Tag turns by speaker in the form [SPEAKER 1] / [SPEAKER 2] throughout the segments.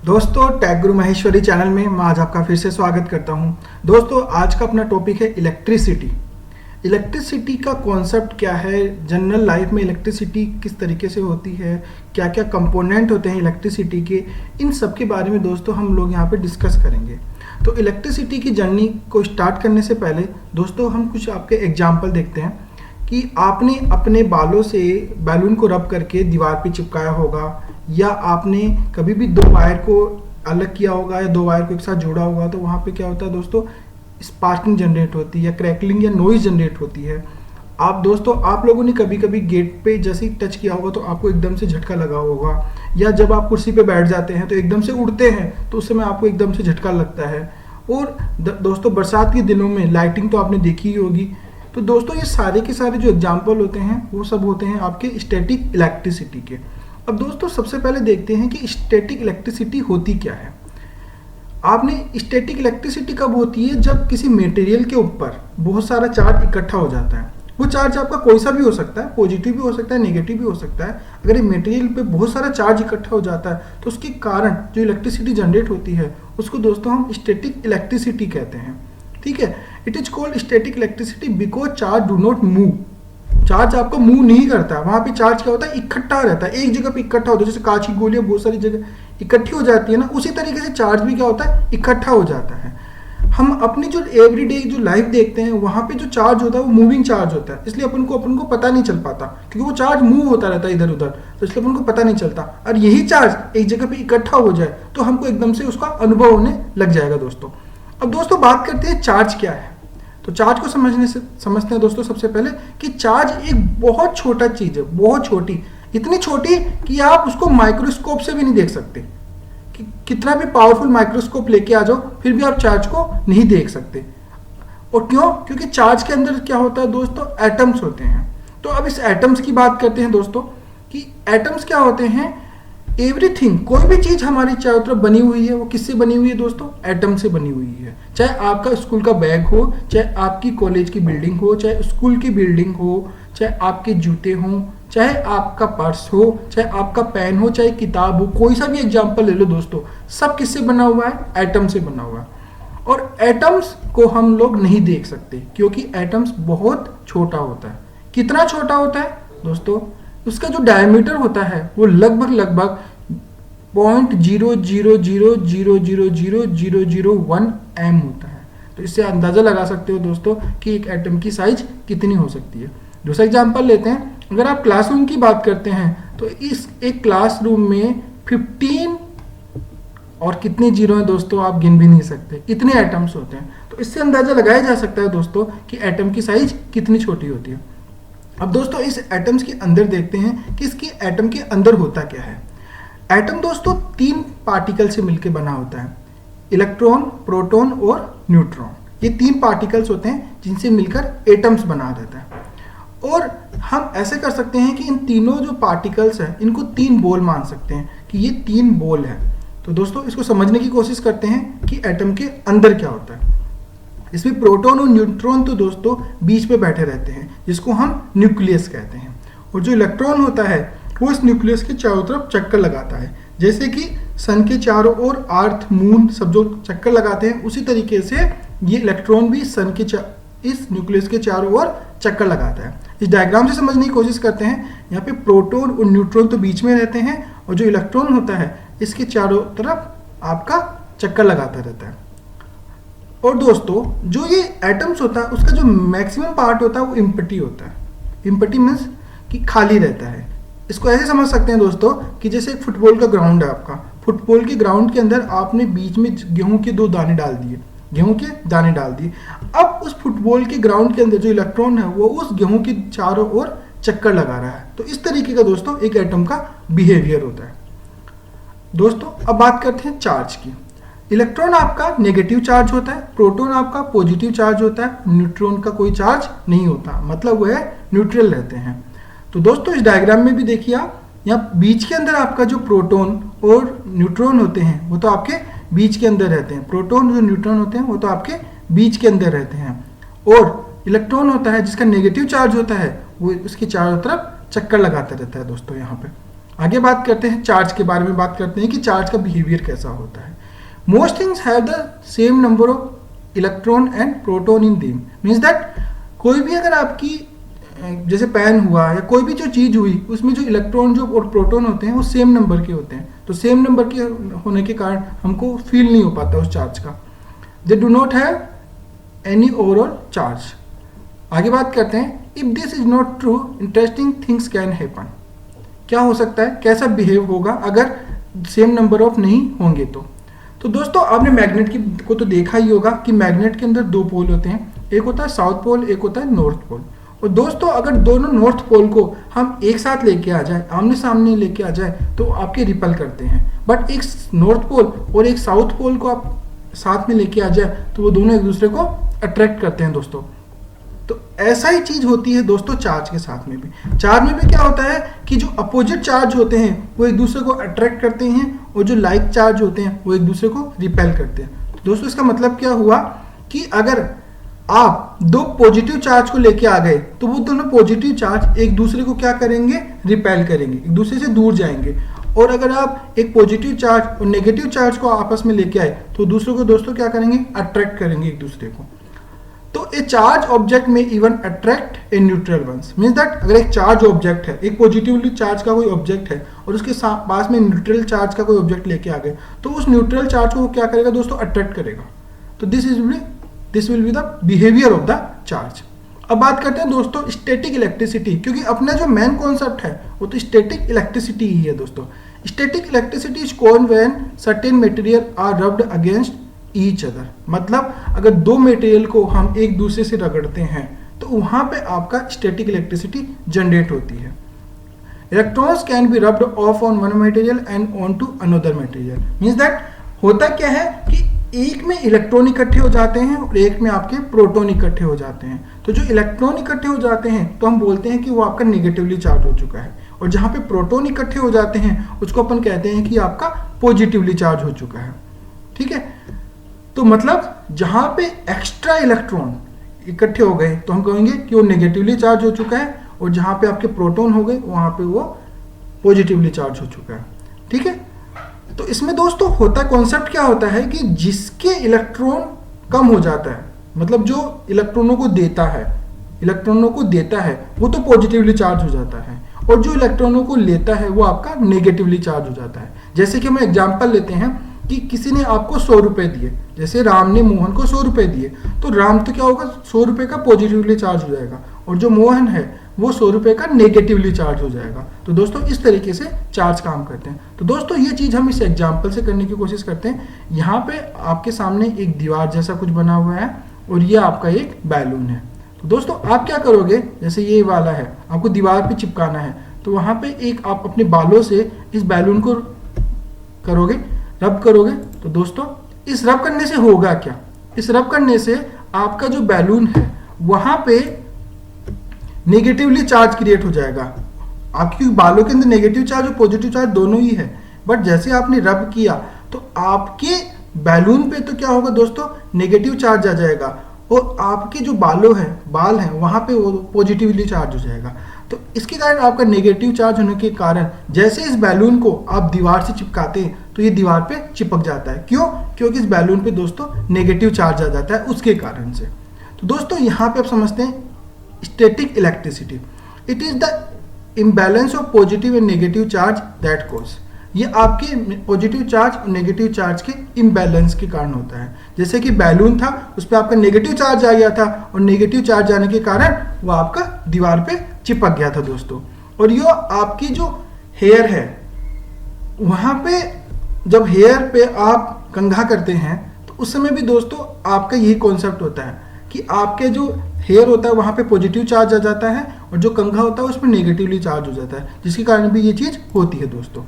[SPEAKER 1] दोस्तों टेक गुरु महेश्वरी चैनल में मैं आज आपका फिर से स्वागत करता हूं। दोस्तों आज का अपना टॉपिक है इलेक्ट्रिसिटी। इलेक्ट्रिसिटी का कॉन्सेप्ट क्या है, जनरल लाइफ में इलेक्ट्रिसिटी किस तरीके से होती है, क्या क्या कंपोनेंट होते हैं इलेक्ट्रिसिटी के, इन सब के बारे में दोस्तों हम लोग यहाँ पे डिस्कस करेंगे। तो इलेक्ट्रिसिटी की जर्नी को स्टार्ट करने से पहले दोस्तों हम कुछ आपके एग्जाम्पल देखते हैं कि आपने अपने बालों से बैलून को रब करके दीवार पे चिपकाया होगा, या आपने कभी भी दो वायर को अलग किया होगा या दो वायर को एक साथ जोड़ा होगा, तो वहाँ पे क्या होता है दोस्तों, स्पार्किंग जनरेट होती है या क्रैकलिंग या नॉइज जनरेट होती है। आप लोगों ने कभी कभी गेट पे जैसे ही टच किया होगा तो आपको एकदम से झटका लगा होगा, या जब आप कुर्सी पे बैठ जाते हैं तो एकदम से उड़ते हैं तो उस समय आपको एकदम से झटका लगता है। और दोस्तों बरसात के दिनों में लाइटिंग तो आपने देखी ही होगी। तो दोस्तों ये सारे के सारे जो एग्जाम्पल होते हैं वो सब होते हैं आपके स्टैटिक इलेक्ट्रिसिटी के। अब दोस्तों सबसे पहले देखते हैं कि स्टैटिक इलेक्ट्रिसिटी होती क्या है। आपने स्टैटिक इलेक्ट्रिसिटी कब होती है, जब किसी मटेरियल के ऊपर बहुत सारा चार्ज इकट्ठा हो जाता है। वो चार्ज आपका कोई सा भी हो सकता है, पॉजिटिव भी हो सकता है, नेगेटिव भी हो सकता है। अगर ये मटेरियल पे बहुत सारा चार्ज इकट्ठा हो जाता है तो उसके कारण जो इलेक्ट्रिसिटी जनरेट होती है उसको दोस्तों हम स्टैटिक इलेक्ट्रिसिटी कहते हैं। ठीक है, it is called static electricity because charge do not move. Charge आपको मूव नहीं करता है, वहां पे चार्ज क्या होता है, इकट्ठा रहता है, एक जगह पे इकट्ठा होता है। जैसे कांच की गोलियां बहुत सारी जगह इकट्ठी हो जाती है ना, उसी तरीके से चार्ज भी क्या होता है, इकट्ठा हो जाता है। हम अपनी जो एवरीडे जो लाइफ देखते हैं वहां पे जो चार्ज होता है वो मूविंग चार्ज होता है, इसलिए अपन को पता नहीं चल पाता, क्योंकि वो चार्ज मूव होता रहता है इधर उधर, तो इसलिए अपन को पता नहीं चलता। और यही चार्ज एक जगह पे इकट्ठा हो जाए तो हमको एकदम से उसका अनुभव होने लग जाएगा दोस्तों। अब दोस्तों बात करते हैं चार्ज क्या है। तो चार्ज को समझते हैं दोस्तों सबसे पहले कि चार्ज एक बहुत छोटा चीज है, बहुत छोटी, इतनी छोटी कि आप उसको माइक्रोस्कोप से भी नहीं देख सकते। कि कितना भी पावरफुल माइक्रोस्कोप लेके आ जाओ फिर भी आप चार्ज को नहीं देख सकते। और क्यों? क्योंकि चार्ज के अंदर क्या होता है दोस्तों, एटम्स होते हैं। तो अब इस एटम्स की बात करते हैं दोस्तों कि एटम्स क्या होते हैं। एवरीथिंग, कोई भी चीज हमारी चारों तरफ बनी हुई है वो किससे बनी हुई है दोस्तों, एटम से बनी हुई है। चाहे आपका स्कूल का बैग हो, चाहे आपकी कॉलेज की बिल्डिंग हो, चाहे स्कूल की बिल्डिंग हो, चाहे आपके जूते हों, चाहे आपका पर्स हो, चाहे आपका पेन हो, चाहे किताब हो, कोई सा भी एग्जाम्पल ले लो दोस्तों, सब किससे बना हुआ है, एटम से बना हुआ है। और एटम्स को हम लोग नहीं देख सकते क्योंकि एटम्स बहुत छोटा होता है। कितना छोटा होता है दोस्तों, उसका जो डायमीटर होता है वो लगभग 0.00000001 एम होता है। तो इससे अंदाजा लगा सकते हो दोस्तों कि एक एटम की साइज कितनी हो सकती है। दूसरा एग्जांपल लेते हैं, अगर आप क्लासरूम की बात करते हैं तो इस एक क्लासरूम में 15 और कितने जीरो हैं दोस्तों आप गिन भी नहीं सकते, इतने एटम्स होते हैं। तो इससे अंदाजा लगाया जा सकता है दोस्तों कि एटम की साइज कितनी छोटी होती है। अब दोस्तों इस एटम्स के अंदर देखते हैं कि इसके एटम के अंदर होता क्या है। एटम दोस्तों 3 पार्टिकल से मिलकर बना होता है, इलेक्ट्रॉन, प्रोटॉन और न्यूट्रॉन। ये 3 पार्टिकल्स होते हैं जिनसे मिलकर एटम्स बना रहता है। और हम ऐसे कर सकते हैं कि इन तीनों जो पार्टिकल्स हैं इनको 3 बॉल मान सकते हैं कि ये 3 बॉल है। तो दोस्तों इसको समझने की कोशिश करते हैं कि एटम के अंदर क्या होता है। इसमें प्रोटॉन और न्यूट्रॉन तो दोस्तों बीच में बैठे रहते हैं जिसको हम न्यूक्लियस कहते हैं। और जो इलेक्ट्रॉन होता है वो इस न्यूक्लियस के चारों तरफ चक्कर लगाता है, जैसे कि सन के चारों ओर अर्थ, मून सब जो चक्कर लगाते हैं, उसी तरीके से ये इलेक्ट्रॉन भी सन के इस न्यूक्लियस के चारों ओर चक्कर लगाता है। इस डायग्राम से समझने की कोशिश करते हैं। यहाँ पे प्रोटॉन और न्यूट्रॉन तो बीच में रहते हैं और जो इलेक्ट्रॉन होता है इसके चारों तरफ आपका चक्कर लगाता रहता है। और दोस्तों जो ये एटम्स होता है उसका जो मैक्सिमम पार्ट होता है वो एम्प्टी होता है। एम्प्टी मीन्स कि खाली रहता है। इसको ऐसे समझ सकते हैं दोस्तों कि जैसे एक फुटबॉल का ग्राउंड है आपका, फुटबॉल के ग्राउंड के अंदर आपने बीच में गेहूं के 2 दाने डाल दिए, गेहूं के दाने डाल दिए। अब उस फुटबॉल के ग्राउंड के अंदर जो इलेक्ट्रॉन है वो उस गेहूं के चारों ओर चक्कर लगा रहा है। तो इस तरीके का दोस्तों एक एटम का बिहेवियर होता है। दोस्तों अब बात करते हैं चार्ज की। इलेक्ट्रॉन आपका नेगेटिव चार्ज होता है, प्रोटॉन आपका पॉजिटिव चार्ज होता है, न्यूट्रॉन का कोई चार्ज नहीं होता, मतलब वह न्यूट्रल रहते हैं। तो दोस्तों इस डायग्राम में भी देखिए आप, यहाँ बीच के अंदर आपका जो प्रोटॉन और न्यूट्रॉन होते हैं वो तो आपके बीच के अंदर रहते हैं। प्रोटॉन जो न्यूट्रॉन होते हैं वो तो आपके बीच के अंदर रहते हैं। और इलेक्ट्रॉन होता है जिसका नेगेटिव चार्ज होता है वो उसके चारों तरफ चक्कर लगाता रहता है दोस्तों यहाँ पे। आगे बात करते हैं चार्ज के बारे में, बात करते हैं कि चार्ज का बिहेवियर कैसा होता है। Most things have the same number of electron and proton in them, means that कोई भी अगर आपकी जैसे पेन हुआ या कोई भी जो चीज़ हुई उसमें जो इलेक्ट्रॉन जो और प्रोटॉन होते हैं वो सेम नंबर के होते हैं, तो सेम नंबर के होने के कारण हमको फील नहीं हो पाता उस चार्ज का। They do not have any overall charge. आगे बात करते हैं, if this is not true interesting things can happen. क्या हो सकता है, कैसा बिहेव होगा अगर सेम नंबर ऑफ नहीं होंगे तो दोस्तों आपने मैग्नेट की को तो देखा ही होगा कि मैग्नेट के अंदर दो पोल होते हैं, एक होता है साउथ पोल, एक होता है नॉर्थ पोल। और दोस्तों अगर दोनों नॉर्थ पोल को हम एक साथ लेके आ जाए, आमने सामने लेके आ जाए, तो आपके रिपल करते हैं। बट एक नॉर्थ पोल और एक साउथ पोल को आप साथ में लेके आ जाए तो वो दोनों एक दूसरे को अट्रैक्ट करते हैं दोस्तों। तो ऐसा ही चीज होती है दोस्तों चार्ज के साथ में भी। चार्ज में भी क्या होता है कि जो अपोजिट चार्ज होते हैं वो एक दूसरे को अट्रैक्ट करते हैं और जो लाइक चार्ज होते हैं वो एक दूसरे को रिपेल करते हैं। तो दोस्तों इसका मतलब क्या हुआ कि अगर आप दो पॉजिटिव चार्ज को लेके आ गए तो वो दोनों पॉजिटिव चार्ज एक दूसरे को क्या करेंगे, रिपेल करेंगे, एक दूसरे से दूर जाएंगे। और अगर आप एक पॉजिटिव चार्ज और नेगेटिव चार्ज को आपस में लेके आए तो दूसरों को दोस्तों क्या करेंगे, अट्रैक्ट करेंगे एक दूसरे को। तो a charge object may even attract a neutral ones, means that अगर एक चार्ज ऑब्जेक्ट है, एक पॉजिटिवली चार्ज का कोई ऑब्जेक्ट है और उसके पास में न्यूट्रल चार्ज का कोई ऑब्जेक्ट लेके आ गए तो उस न्यूट्रल चार्ज को क्या करेगा दोस्तों, अट्रैक्ट करेगा। तो this will be the behaviour of the charge. अब बात करते हैं दोस्तों स्टैटिक इलेक्ट्रिसिटी, क्योंकि अपना जो मेन कॉन्सेप्ट है वो तो स्टैटिक इलेक्ट्रिसिटी ही है दोस्तों। Static electricity is called when certain material are rubbed against each other, मतलब अगर दो मटेरियल को हम एक दूसरे से रगड़ते हैं तो वहां पे आपका स्टैटिक इलेक्ट्रिसिटी जनरेट होती है। Electrons can be rubbed off on one material and on to another material, means that होता क्या है कि एक में इलेक्ट्रॉन इकट्ठे हो जाते हैं और एक में आपके प्रोटॉन इकट्ठे हो जाते हैं। तो जो इलेक्ट्रॉन इकट्ठे हो जाते हैं तो हम बोलते हैं कि वो आपका नेगेटिवली चार्ज हो चुका है, और जहां पे प्रोटॉन इकट्ठे हो जाते हैं उसको अपन कहते हैं कि आपका पॉजिटिवली चार्ज हो चुका है। ठीक है, तो मतलब जहां पे एक्स्ट्रा इलेक्ट्रॉन इकट्ठे हो गए तो हम कहेंगे कि वो नेगेटिवली चार्ज हो चुका है, और जहां पे आपके प्रोटॉन हो गए वहां पे वो पॉजिटिवली चार्ज हो चुका है। ठीक है, तो इसमें दोस्तों होता कॉन्सेप्ट क्या होता है कि जिसके इलेक्ट्रॉन कम हो जाता है, मतलब जो इलेक्ट्रॉनों को देता है वो तो पॉजिटिवली चार्ज हो जाता है, और जो इलेक्ट्रॉनों को लेता है वो आपका नेगेटिवली चार्ज हो जाता है। जैसे कि हम एग्जांपल लेते हैं कि किसी ने आपको 100 रुपए दिए, जैसे राम ने मोहन को 100 रुपए दिए, तो राम तो क्या होगा, 100 रुपए का पॉजिटिवली चार्ज हो जाएगा, और जो मोहन है वो 100 रुपए का नेगेटिवली चार्ज हो जाएगा। तो दोस्तों इस तरीके से चार्ज काम करते हैं। तो दोस्तों ये चीज हम इस एग्जाम्पल से करने की कोशिश करते हैं। यहाँ पे आपके सामने एक दीवार जैसा कुछ बना हुआ है और ये आपका एक बैलून है। तो दोस्तों आप क्या करोगे, जैसे ये वाला है आपको दीवार पे चिपकाना है, तो वहां पे एक आप अपने बालों से इस बैलून को करोगे, रब करोगे। तो दोस्तों इस रब करने से होगा क्या, इस रब करने से आपका जो बैलून है वहां पे नेगेटिवली चार्ज क्रिएट हो जाएगा। आपके बालों के अंदर नेगेटिव चार्ज और पॉजिटिव चार्ज दोनों ही है, बट जैसे आपने रब किया तो आपके बैलून पे तो क्या होगा दोस्तों, नेगेटिव चार्ज आ जाएगा, और आपके जो बाल हैं वहां पे वो पॉजिटिवली चार्ज हो जाएगा। तो इसके कारण आपका नेगेटिव चार्ज होने के कारण जैसे इस बैलून को आप दीवार से चिपकाते हैं तो ये दीवार पे चिपक जाता है। क्यों, क्योंकि इस बैलून पे दोस्तों नेगेटिव चार्ज आ जाता है उसके कारण से। तो दोस्तों यहाँ पे आप समझते हैं static electricity, it is the imbalance of positive and negative charge that cause, ये आपके पॉजिटिव चार्ज और नेगेटिव चार्ज के इम्बैलेंस के कारण होता है। जैसे कि बैलून था उस पर आपका नेगेटिव चार्ज आ गया था, और नेगेटिव चार्ज आने के कारण वो आपका दीवार पे चिपक गया था दोस्तों। और ये आपकी जो हेयर है वहां पे जब हेयर पे आप कंघा करते हैं तो उस समय भी दोस्तों आपका यही कॉन्सेप्ट होता है कि आपके जो हेयर होता है वहां पे पॉजिटिव चार्ज आ जाता है, और जो कंघा होता है उस पर नेगेटिवली चार्ज हो जाता है, जिसके कारण भी ये चीज होती है दोस्तों।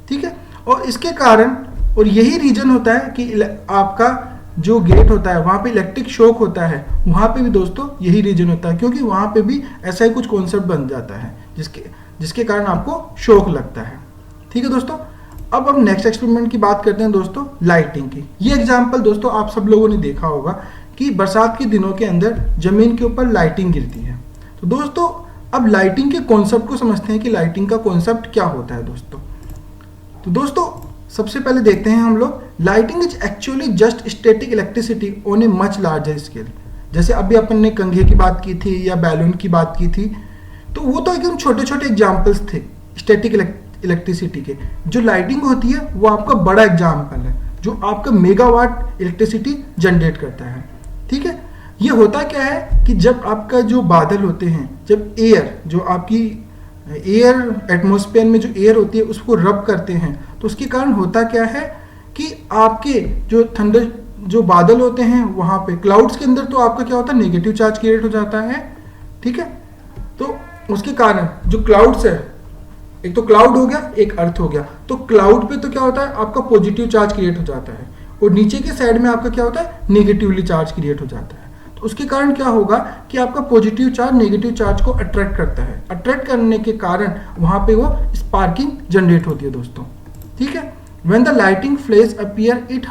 [SPEAKER 1] ठीक है, और इसके कारण और यही रीजन होता है कि आपका जो गेट होता है वहां पे इलेक्ट्रिक शॉक होता है, वहां पे भी दोस्तों यही रीजन होता है, क्योंकि वहां पे भी ऐसा ही कुछ कॉन्सेप्ट बन जाता है जिसके कारण आपको शॉक लगता है। ठीक है दोस्तों, अब हम नेक्स्ट एक्सपेरिमेंट की बात करते हैं दोस्तों, लाइटिंग की। ये एग्जाम्पल दोस्तों आप सब लोगों ने देखा होगा कि बरसात के दिनों के अंदर जमीन के ऊपर लाइटिंग गिरती है। तो दोस्तों अब लाइटिंग के कॉन्सेप्ट को समझते हैं कि लाइटिंग का कॉन्सेप्ट क्या होता है दोस्तों। तो दोस्तों सबसे पहले देखते हैं हम लोग, lighting is actually just static electricity on a much larger scale. जैसे अभी अपन ने कंघे की बात की थी या बैलून की बात की थी, तो वो तो एकदम छोटे छोटे एग्जाम्पल्स थे स्टैटिक इलेक्ट्रिसिटी के। जो लाइटिंग होती है वो आपका बड़ा एग्जाम्पल है, जो आपका मेगावाट इलेक्ट्रिसिटी जनरेट करता है। ठीक है, ये होता क्या है कि जब आपका जो बादल होते हैं, जब एयर, जो आपकी एयर एटमॉस्फेयर में जो एयर होती है उसको रब करते हैं, तो उसके कारण होता क्या है कि आपके जो थंडर जो बादल होते हैं वहां पे क्लाउड्स के अंदर तो आपका क्या होता है, नेगेटिव चार्ज क्रिएट हो जाता है। ठीक है, तो उसके कारण जो क्लाउड्स है, एक तो क्लाउड हो गया, एक अर्थ हो गया, तो क्लाउड पे तो क्या होता है आपका पॉजिटिव चार्ज क्रिएट हो जाता है और नीचे के साइड में आपका क्या होता है, नेगेटिवली चार्ज क्रिएट हो जाता है। तो उसके कारण क्या होगा कि आपका पॉजिटिव चार्ज नेगेटिव चार्ज को अट्रैक्ट करता है। अट्रैक्ट करने के कारण वहां पे वो स्पार्किंग जनरेट होती है दोस्तों। ठीक है, when the lighting flash appear it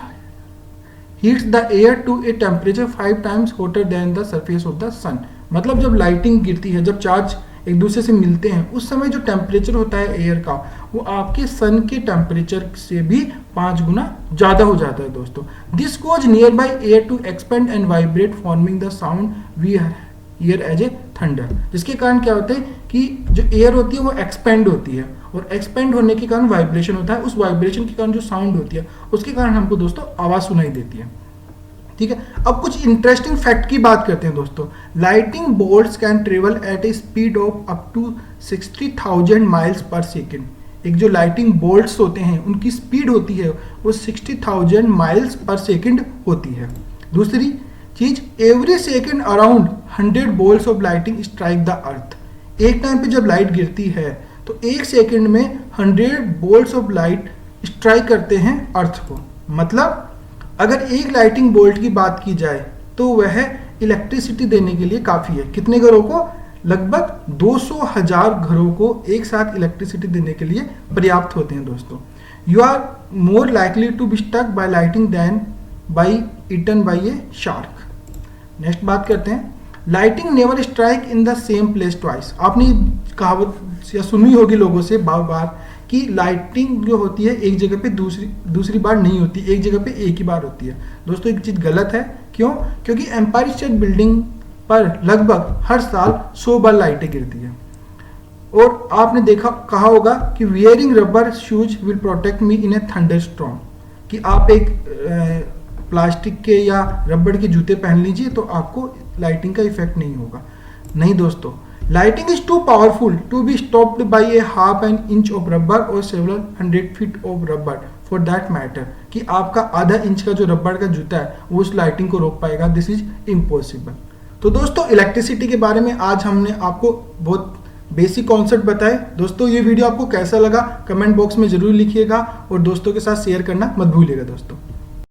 [SPEAKER 1] heats the air to a temperature 5 times hotter than the surface of the sun. मतलब जब लाइटिंग गिरती है, जब चार्ज एक दूसरे से मिलते हैं, उस समय जो टेम्परेचर होता है एयर का, वो आपके सन के टेम्परेचर से भी 5 गुना ज़्यादा हो जाता है दोस्तों। This cause nearby air to expand and vibrate forming the sound we hear as a thunder. जिसके कारण क्या होता है कि जो एयर होती है वो एक्सपेंड होती है और एक्सपेंड होने के कारण वाइब्रेशन होता है। उस वाइब्रेशन के कारण जो साउंड होती है उसके कारण हमको दोस्तों आवाज़ सुनाई देती है। ठीक है, अब कुछ इंटरेस्टिंग फैक्ट की बात करते हैं दोस्तों। Lighting bolts can travel at a speed of up to 60,000 miles per second. एक जो लाइटिंग बोल्ट्स होते हैं उनकी स्पीड होती है वो 60,000 माइल्स पर सेकेंड होती है। दूसरी चीज, every second around 100 bolts of lighting strike the earth. एक टाइम पे जब लाइट गिरती है तो एक सेकेंड में 100 बोल्ट्स ऑफ लाइट स्ट्राइक करते हैं अर्थ को। मतलब अगर एक लाइटिंग बोल्ट की बात की जाए तो वह इलेक्ट्रिसिटी देने के लिए काफ़ी है। कितने घरों को? लगभग 200,000 घरों को एक साथ इलेक्ट्रिसिटी देने के लिए पर्याप्त होते हैं दोस्तों। You are more likely to be stuck by lighting than by eaten by a shark. Next बात करते हैं, lighting never strike in the same place twice. आपने कहावत या सुनी होगी लोगों से बार बार कि लाइटिंग जो होती है एक जगह पे दूसरी बार नहीं होती, एक जगह पे एक ही बार होती है। दोस्तों एक चीज़ गलत है। क्यों? क्योंकि एम्पायर स्टेट बिल्डिंग पर लगभग हर साल 100 बार लाइटें गिरती है। और आपने कहा होगा कि wearing rubber shoes will protect me in A thunder storm, कि आप एक प्लास्टिक के या रबड़ के जूते पहन लीजिए तो आपको लाइटिंग का इफेक्ट नहीं होगा। नहीं दोस्तों, lighting is too powerful to be stopped by a half an inch of rubber और several 100 feet of rubber for that matter, कि आपका आधा इंच का जो रबर का जूता है वो उस लाइटिंग को रोक पाएगा। This is impossible. तो दोस्तों इलेक्ट्रिसिटी के बारे में आज हमने आपको बहुत बेसिक कॉन्सेप्ट बताए। दोस्तों ये वीडियो आपको कैसा लगा कमेंट बॉक्स में जरूर लिखिएगा और दोस्तों के साथ शेयर करना मत भूलिएगा दोस्तों।